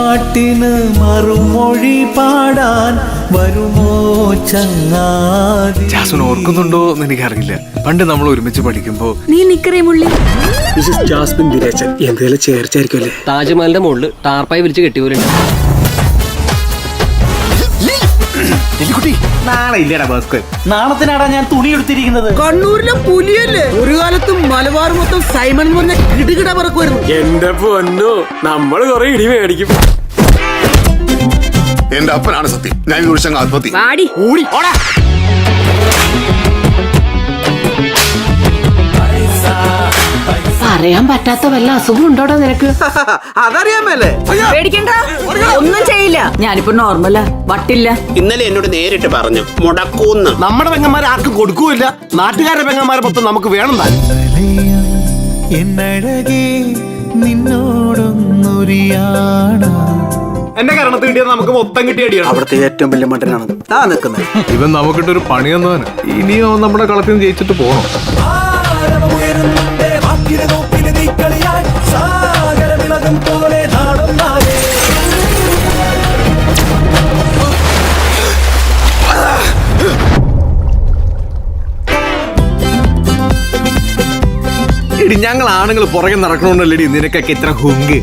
പാട്ടിന് മറുമൊഴി പാടാൻ വരുമോ ചങ്ങാതി? ജാസ്മിൻ ഓർക്കുന്നുണ്ടോ എന്ന് എനിക്കറിയില്ല. പണ്ട് നമ്മൾ ഒരുമിച്ച് പഠിക്കുമ്പോ നീ നിക്കറേ മുള്ളി. ജാസ്മിൻ ദിനേശൻ എന്തെങ്കിലും ചേർച്ചായിരിക്കുമല്ലേ? താജ്മഹലിന്റെ മുകളിൽ ടാർപ്പായി വിളിച്ച് കെട്ടിയവരുണ്ട്. നാളെ ഇല്ലടാ ഭാസ്കർ, നാളത്തിനാടാ ഞാൻ തുണി എടുത്തിരിക്കുന്നത്. കണ്ണൂരിലെ പുലിയല്ലേ? ഒരു കാലത്തും മലബാർ മൊത്തം സൈമൺ എന്ന് പറഞ്ഞ കിടുകിട പറക്കുമായിരുന്നു. എന്റെ പൊന്നോ, നമ്മള് കൊറേ ഇടി മേടിക്കും. എന്റെ അപ്പനാണ് സത്യം. ഞാൻ കുറിച്ച് ആത്മഹത്യ. വാടി പറയാൻ പറ്റാത്ത വല്ല അസുഖം ഉണ്ടോടാ നിനക്ക്? അതറിയാമല്ലേ? പേടിക്കണ്ട, ഒന്നും ചെയ്യില്ല. ഞാനിപ്പോ നോർമലാ, വട്ടില്ല. ഇന്നലെ എന്നോട് നേരിട്ട് പറഞ്ഞു മുടക്കൂന്ന്. നമ്മുടെ പെങ്ങന്മാരെ ആർക്കും കൊടുക്കൂല്ല. നാട്ടുകാരുടെ പെങ്ങന്മാരെ മൊത്തം നമുക്ക് വേണം താൻ. എന്നഴകേ നിന്നോടൊന്നൊരിയാണ. എന്റെ കരണത്ത് കിട്ടിയത് നമുക്ക് മൊത്തം കിട്ടിയടിയാണ്. അവിടുത്തെ ഏറ്റവും വലിയ മട്ടനാണ് താ നിൽക്കുന്നത്. ഇവൻ നമുക്കിട്ടൊരു പണി തന്നവന്. ഇനിയോ നമ്മുടെ കളത്തിൽ നിന്ന് ജയിച്ചിട്ട് പോകണം. എടി, ഞങ്ങൾ ആണുങ്ങൾ പുറകെ നടക്കണോണ്ടല്ലേടി നിനക്കൊക്കെ ഇത്ര ഹുങ്ക്.